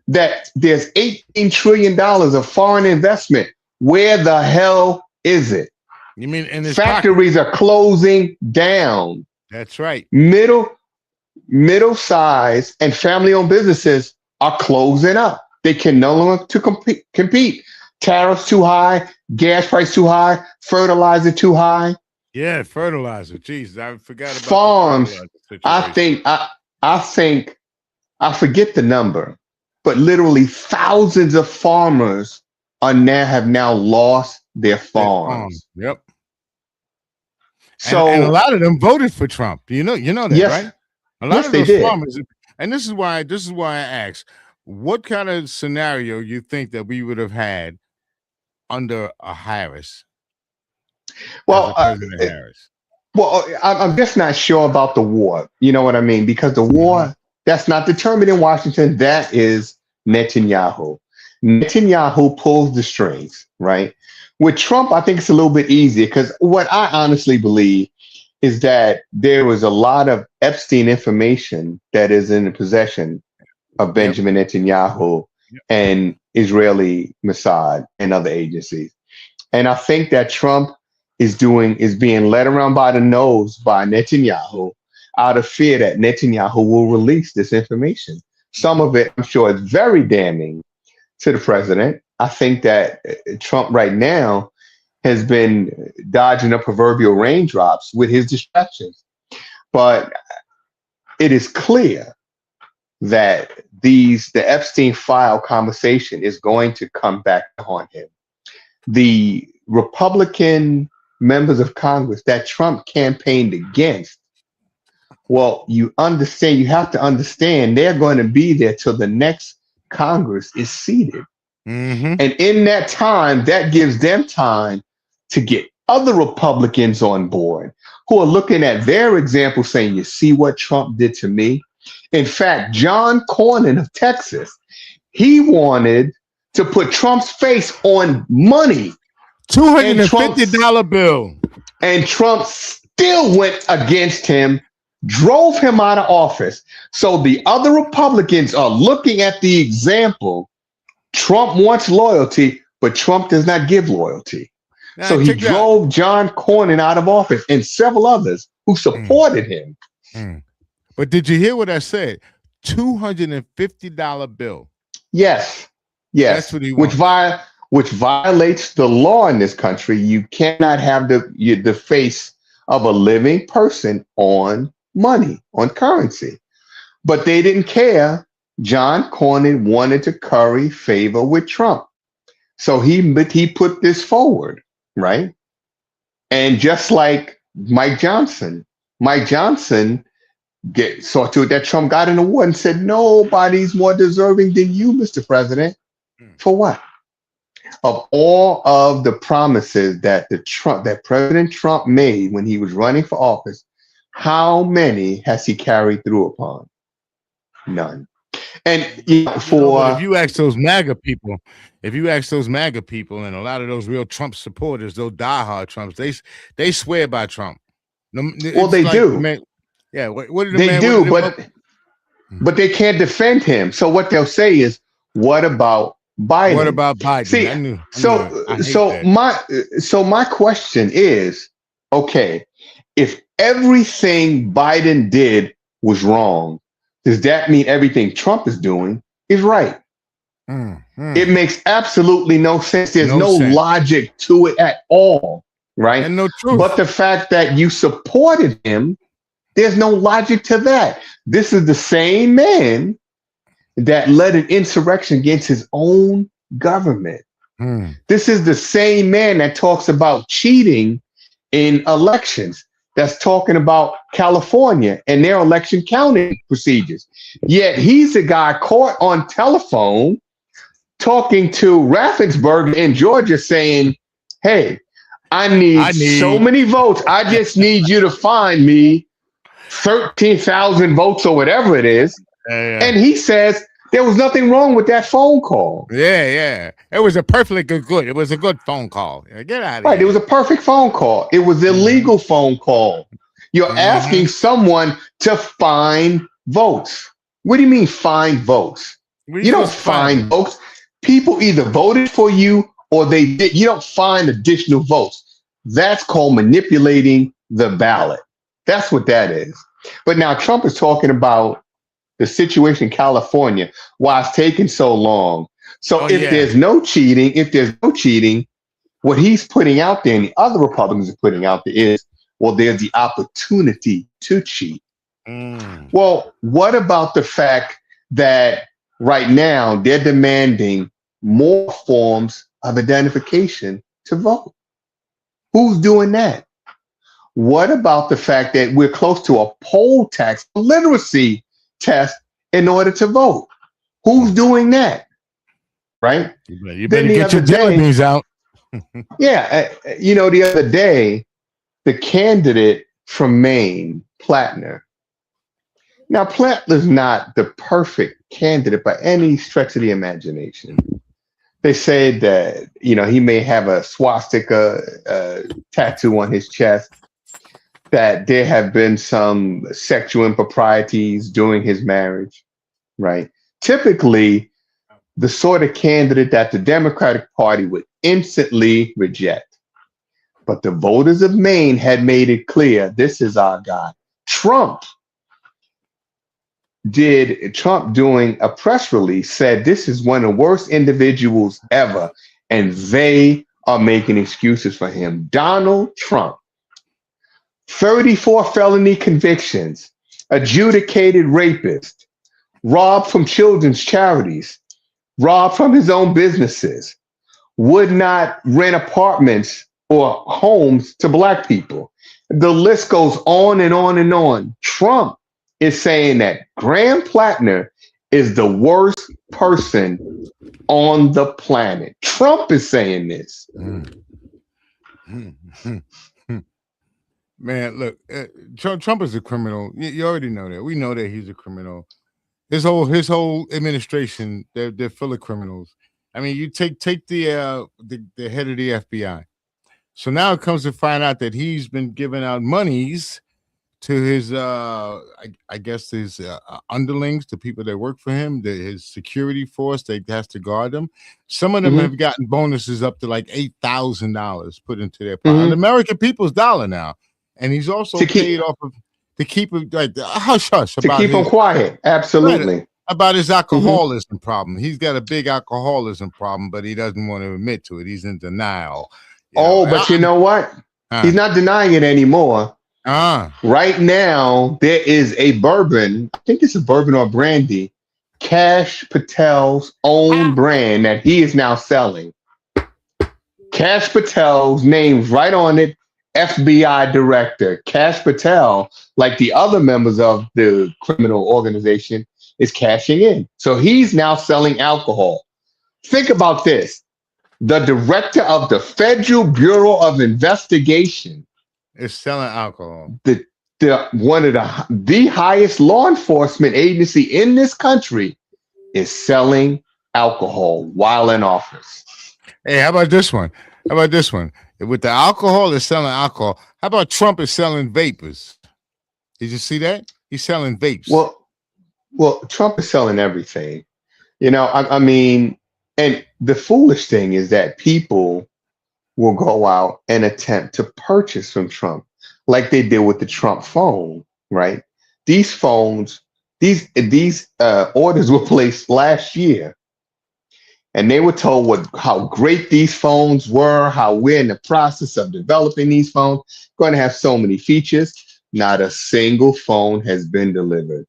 that there's $18 trillion of foreign investment. Where the hell is it? You mean in his factories are closing down. That's right. Middle size and family-owned businesses are closing up. They can no longer compete. Tariffs too high, gas price too high, fertilizer too high. Yeah, fertilizer. Jeez, I forgot about farms. I think I forget the number, but literally thousands of farmers have now lost their farms. Yep. So and a lot of them voted for Trump. You know that, yes, right? A lot of those did. farmers, and this is why I asked, what kind of scenario you think that we would have had under a Harris? Well, President Harris. Well, I'm just not sure about the war. You know what I mean? Because the war, that's not determined in Washington. That is Netanyahu. Netanyahu pulls the strings, right? With Trump, I think it's a little bit easier because what I honestly believe is that there was a lot of Epstein information that is in the possession of Benjamin Netanyahu and Israeli Mossad and other agencies. And I think that Trump is being led around by the nose by Netanyahu out of fear that Netanyahu will release this information. Some of it, I'm sure, is very damning to the president. I think that Trump right now has been dodging the proverbial raindrops with his distractions. But it is clear that the Epstein file conversation is going to come back on him. The Republican members of Congress that Trump campaigned against, well, you have to understand they're going to be there till the next Congress is seated. And in that time, that gives them time to get other Republicans on board who are looking at their example saying, you see what Trump did to me? In fact, John Cornyn of Texas, he wanted to put Trump's face on money. $250 bill. And Trump still went against him, drove him out of office. So the other Republicans are looking at the example. Trump wants loyalty, but Trump does not give loyalty. Now, so he drove John Cornyn out of office and several others who supported him. But did you hear what I said? $250 bill. Yes. That's what he wants. Which violates the law in this country. You cannot have the face of a living person on money, on currency. But they didn't care. John Cornyn wanted to curry favor with Trump. So he put this forward, right? And just like Mike Johnson saw to it that Trump got an award and said, nobody's more deserving than you, Mr. President. For what? Of all of the promises that President Trump made when he was running for office, how many has he carried through upon? None. And if you ask those MAGA people, and a lot of those real Trump supporters, those diehard Trumps, they swear by Trump. Well, they do. Yeah, what did they do, but they can't defend him. So what they'll say is, "What about Biden?" What about Biden? See, so my question is, okay, if everything Biden did was wrong, does that mean everything Trump is doing is right? It makes absolutely no sense. There's no logic to it at all, right? And no truth. But the fact that you supported him, there's no logic to that. This is the same man that led an insurrection against his own government. This is the same man that talks about cheating in elections. that's talking about California and their election counting procedures. Yet he's the guy caught on telephone talking to Raffensperger in Georgia saying, hey, I need so many votes. I just need you to find me 13,000 votes or whatever it is. And he says there was nothing wrong with that phone call. Yeah. It was a perfectly good. It was a good phone call. Get out of here. Right. It was a perfect phone call. It was illegal phone call. You're asking someone to find votes. What do you mean find votes? You don't find votes. People either voted for you or they did. You don't find additional votes. That's called manipulating the ballot. That's what that is. But now Trump is talking about the situation in California, why it's taking so long. So there's no cheating, what he's putting out there and the other Republicans are putting out there is, well, there's the opportunity to cheat. Well, what about the fact that right now they're demanding more forms of identification to vote? Who's doing that? What about the fact that we're close to a poll tax literacy test in order to vote? Who's doing that? Right? You better get your jelly beans out. The other day, the candidate from Maine, Plattner. Now, Plattner's not the perfect candidate by any stretch of the imagination. They say that, he may have a swastika tattoo on his chest, that there have been some sexual improprieties during his marriage, right? Typically, the sort of candidate that the Democratic Party would instantly reject. But the voters of Maine had made it clear, this is our guy. Trump doing a press release said this is one of the worst individuals ever, and they are making excuses for him. Donald Trump, 34 felony convictions, adjudicated rapist, robbed from children's charities, robbed from his own businesses, would not rent apartments or homes to Black people. The list goes on and on and on. Trump is saying that Graham Plattner is the worst person on the planet. Trump is saying this. Man, look, Trump is a criminal. You already know that. We know that he's a criminal. His whole administration, they're full of criminals. I mean, you take the head of the FBI. So now it comes to find out that he's been giving out monies to his, I guess his underlings, the people that work for him, his security force that has to guard them. Some of them have gotten bonuses up to like $8,000 put into their pocket. The American people's dollar now. And he's also paid off of to keep him like hush to keep him quiet. Absolutely. Right, about his alcoholism problem. He's got a big alcoholism problem, but he doesn't want to admit to it. He's in denial. But you know what? He's not denying it anymore. Right now, there is a bourbon. I think it's a bourbon or brandy. Kash Patel's own brand that he is now selling. Kash Patel's name's right on it. FBI director. Kash Patel, like the other members of the criminal organization, is cashing in. So he's now selling alcohol. Think about this. The director of the Federal Bureau of Investigation is selling alcohol. One of the highest law enforcement agency in this country is selling alcohol while in office. Hey, how about this one? With the alcohol, is selling alcohol. How about Trump is selling vapors? Did you see that? He's selling vapes. Well, Trump is selling everything. I mean, and the foolish thing is that people will go out and attempt to purchase from Trump, like they did with the Trump phone, right? These phones, these orders were placed last year. And they were told how great these phones were, how we're in the process of developing these phones, going to have so many features. Not a single phone has been delivered.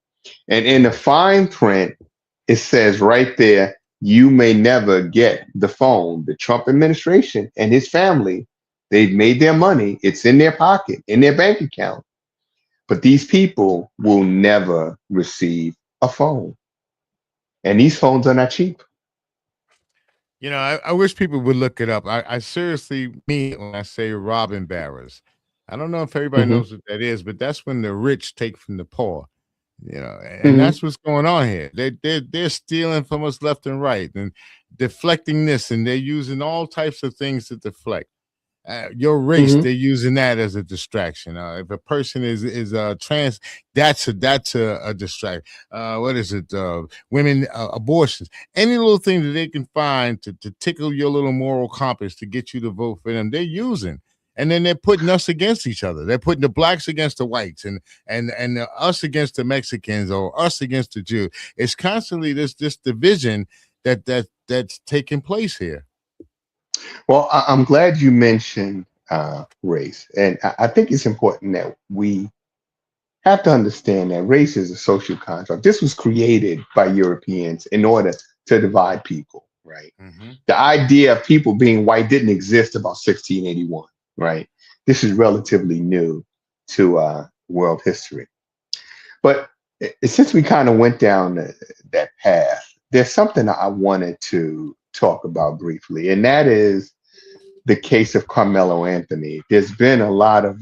And in the fine print, it says right there, you may never get the phone. The Trump administration and his family, They've made their money. It's in their pocket, in their bank account. But these people will never receive a phone. And these phones are not cheap. You know, I wish people would look it up. I seriously mean it when I say robbing barrels. I don't know if everybody Hmm. knows what that is, but that's when the rich take from the poor. You know, and Hmm. that's what's going on here. They're stealing from us left and right and deflecting this, and they're using all types of things to deflect. Your race, Hmm. they're using that as a distraction. If a person is trans, that's a distraction. What is it? Women abortions, any little thing that they can find to tickle your little moral compass to get you to vote for them, they're using. And then they're putting us against each other. They're putting the blacks against the whites, and us against the Mexicans, or us against the Jews. It's constantly this division that's taking place here. Well, I'm glad you mentioned race. And I think it's important that we have to understand that race is a social construct. This was created by Europeans in order to divide people, right? Mm-hmm. The idea of people being white didn't exist about 1681, right? This is relatively new to world history. But since we kind of went down that path, there's something I wanted to talk about briefly, and that is the case of Carmelo Anthony. There's been a lot of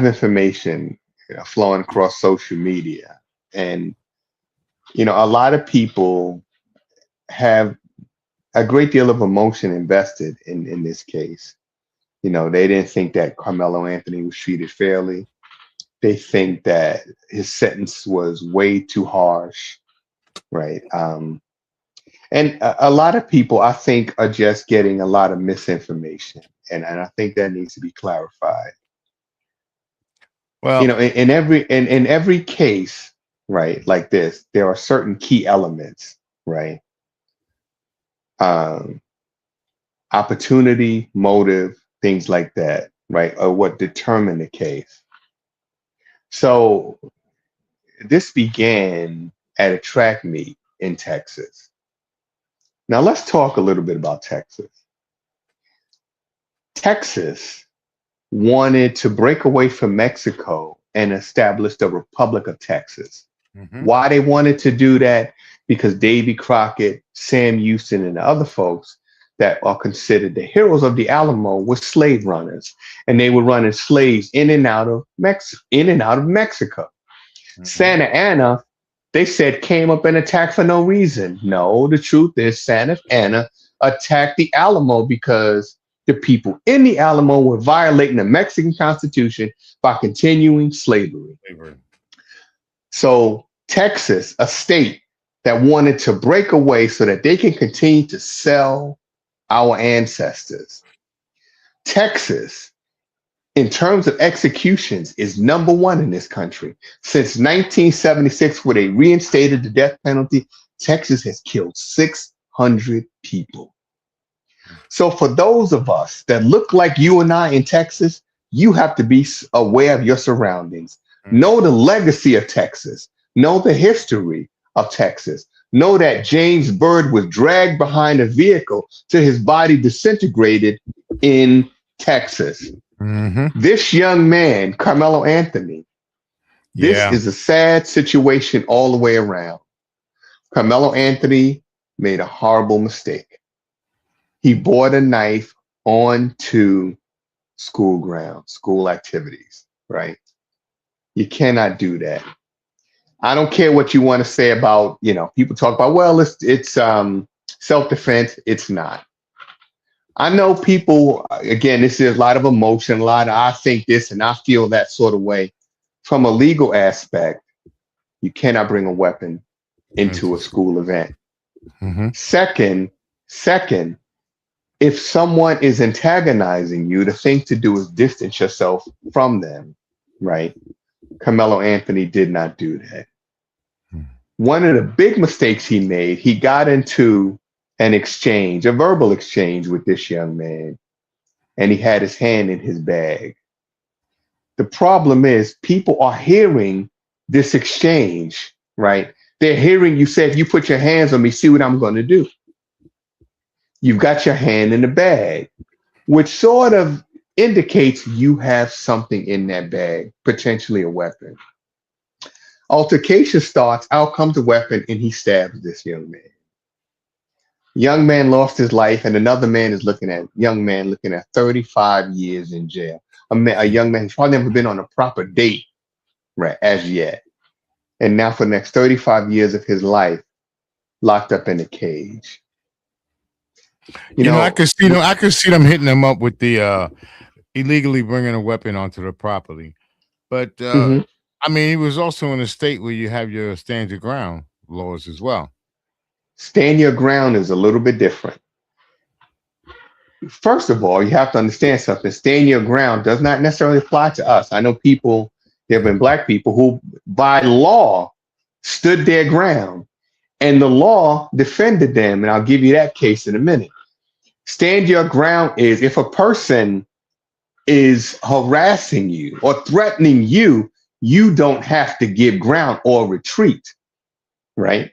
information flowing across social media, and a lot of people have a great deal of emotion invested in this case. They didn't think that Carmelo Anthony was treated fairly. They think that his sentence was way too harsh, right? And a lot of people, I think, are just getting a lot of misinformation, and I think that needs to be clarified. Well, In every case, right, like this, there are certain key elements, right? Um, Opportunity, motive, things like that, right, are what determine the case. So this began at a track meet in Texas. Now let's talk a little bit about Texas. Texas wanted to break away from Mexico and establish the Republic of Texas. mm-hmm. Why they wanted to do that? Because Davy Crockett, Sam Houston, and the other folks that are considered the heroes of the Alamo were slave runners, and they were running slaves in and out of Mexico. Mm-hmm. Santa Anna, they said, came up and attacked for no reason. No, the truth is Santa Anna attacked the Alamo because the people in the Alamo were violating the Mexican Constitution by continuing slavery. So Texas, a state that wanted to break away so that they can continue to sell our ancestors. Texas, in terms of executions, is number one in this country. Since 1976, where they reinstated the death penalty, Texas has killed 600 people. So for those of us that look like you and I in Texas, you have to be aware of your surroundings. Know the legacy of Texas. Know the history of Texas. Know that James Byrd was dragged behind a vehicle till his body disintegrated in Texas. Mm-hmm. This young man, Carmelo Anthony, this is a sad situation all the way around. Carmelo Anthony made a horrible mistake. He brought a knife onto school grounds, school activities, right? You cannot do that. I don't care what you want to say about, people talk about, well, it's self-defense. It's not. I know people, again, this is a lot of emotion, I think this and I feel that sort of way. From a legal aspect, you cannot bring a weapon into a school event. Mm-hmm. Second, if someone is antagonizing you, the thing to do is distance yourself from them, right? Carmelo Anthony did not do that. One of the big mistakes he made, he got into an exchange, a verbal exchange with this young man, and he had his hand in his bag. The problem is people are hearing this exchange, right? They're hearing you say, if you put your hands on me, see what I'm going to do. You've got your hand in the bag. which sort of indicates you have something in that bag, potentially a weapon. Altercation starts, out comes the weapon, and he stabs this young man. Young man lost his life, and another man is young man looking at 35 years in jail. A young man who's probably never been on a proper date, right, as yet. And now for the next 35 years of his life, locked up in a cage. You know, I could see them hitting him up with the illegally bringing a weapon onto the property. But mhm. I mean, he was also in a state where you have your stand your ground laws as well. Stand your ground is a little bit different. First of all, you have to understand something. Stand your ground does not necessarily apply to us. I know there have been black people who, by law, stood their ground, and the law defended them. And I'll give you that case in a minute. Stand your ground is if a person is harassing you or threatening you, you don't have to give ground or retreat, right?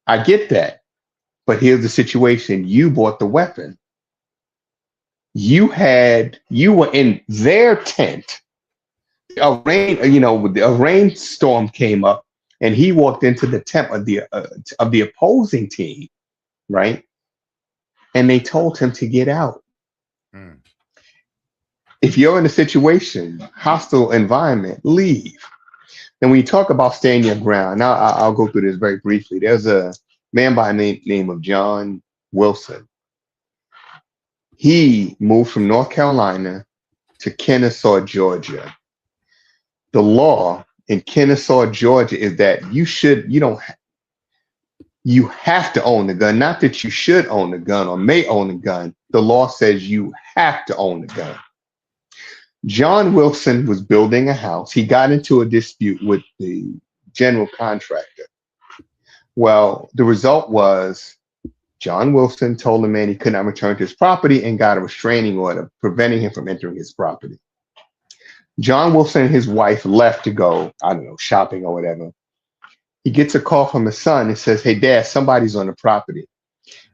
I get that. But here's the situation. You bought the weapon. You were in their tent. A rainstorm came up, and he walked into the tent of the opposing team, right? And they told him to get out. Mm. If you're in a situation, hostile environment, leave. And when you talk about staying your ground, now I'll go through this very briefly. There's a man by the name of John Wilson. He moved from North Carolina to Kennesaw, Georgia. The law in Kennesaw, Georgia is that you have to own the gun. Not that you should own the gun or may own the gun. The law says you have to own the gun. John Wilson was building a house. He got into a dispute with the general contractor. Well, the result was John Wilson told the man he could not return to his property and got a restraining order preventing him from entering his property. John Wilson and his wife left to go, I don't know, shopping or whatever. He gets a call from his son and says, "Hey, Dad, somebody's on the property."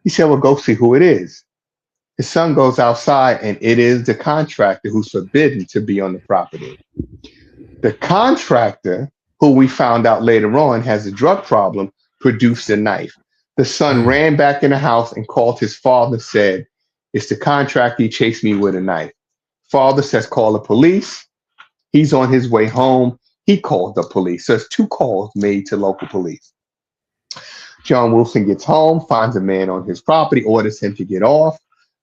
He said, "Well, go see who it is." His son goes outside, and it is the contractor who's forbidden to be on the property. The contractor, who we found out later on has a drug problem, produced a knife. The son ran back in the house and called his father, said, "It's the contractor, he chased me with a knife." Father says, "Call the police." He's on his way home. He called the police. So it's 2 calls made to local police. John Wilson gets home, finds a man on his property, orders him to get off.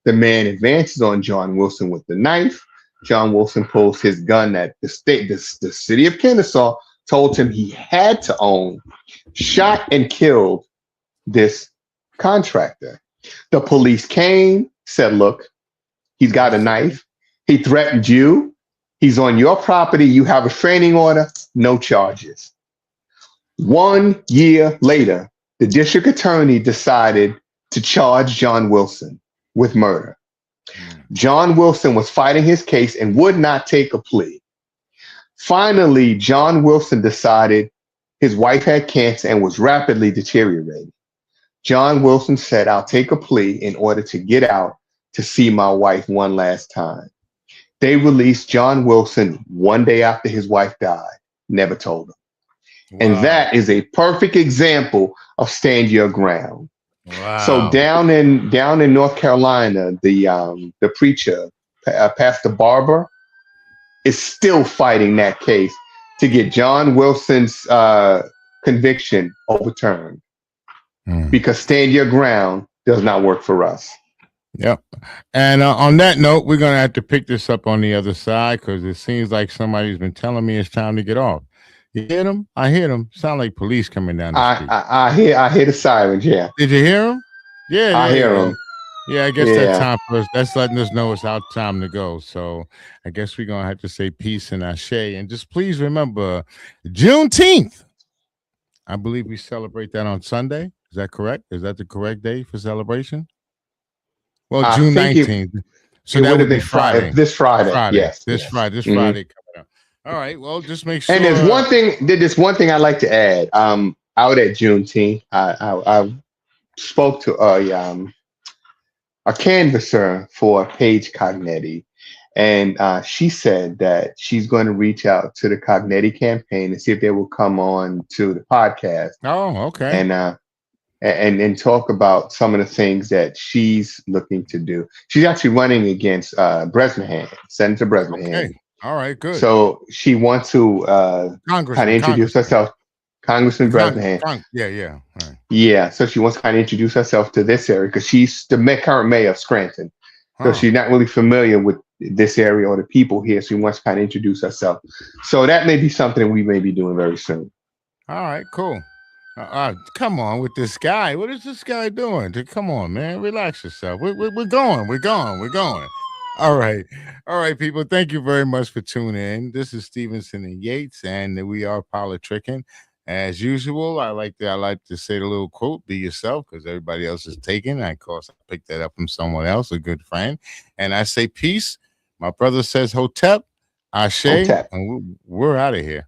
The man advances on John Wilson with the knife. John Wilson pulls his gun that the city of Kennesaw told him he had to own, shot and killed this contractor. The police came, said, "Look, he's got a knife. He threatened you. He's on your property. You have a restraining order, no charges." 1 year later, the district attorney decided to charge John Wilson with murder. John Wilson was fighting his case and would not take a plea. Finally, John Wilson decided his wife had cancer and was rapidly deteriorating. John Wilson said, "I'll take a plea in order to get out to see my wife one last time." They released John Wilson 1 day after his wife died, never told him. Wow. And that is a perfect example of stand your ground. Wow. So down in North Carolina, the preacher, Pastor Barber, is still fighting that case to get John Wilson's conviction overturned because stand your ground does not work for us. Yep. And on that note, we're going to have to pick this up on the other side because it seems like somebody's been telling me it's time to get off. You hear them? I hear them. Sound like police coming down the street. I hear the sirens, yeah. Did you hear them? Yeah. I hear them. Yeah, I guess that's time for us. That's letting us know it's our time to go. So I guess we're going to have to say peace and ashe. And just please remember, Juneteenth. I believe we celebrate that on Sunday. Is that correct? Is that the correct day for celebration? Well, June 19th. So that would be Friday. This Friday. Yes. This Friday coming up. All right. Well, just make sure. And there's one thing I'd like to add. Out at Juneteenth, I spoke to a canvasser for Paige Cognetti. And she said that she's going to reach out to the Cognetti campaign and see if they will come on to the podcast Oh, okay. and talk about some of the things that she's looking to do. She's actually running against Bresnahan, Senator Bresnahan. Okay. All right, good. So she wants to kind of introduce herself, Congressman Bresnahan. Yeah. All right. Yeah, so she wants to kind of introduce herself to this area because she's the current mayor of Scranton. So she's not really familiar with this area or the people here. So she wants to kind of introduce herself. So that may be something we may be doing very soon. All right, cool. Come on with this guy. What is this guy doing? Come on, man. Relax yourself. We're going. We're going. All right, people. Thank you very much for tuning in. This is Stevnson and Yates, and we are politricking. As usual, I like to say the little quote, be yourself, because everybody else is taken. And of course, I picked that up from someone else, a good friend. And I say peace. My brother says hotep, ashe, Hotep. and we're out of here.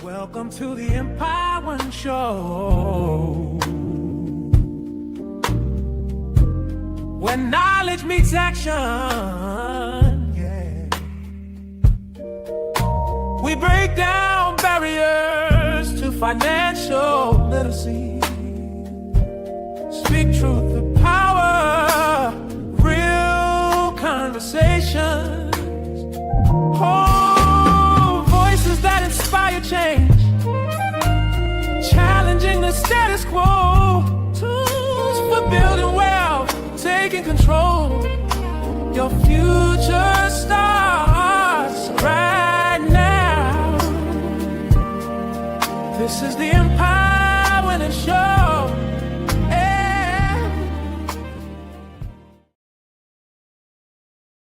Welcome to the Empire One Show, where knowledge meets action. Yeah, we break down barriers to financial literacy.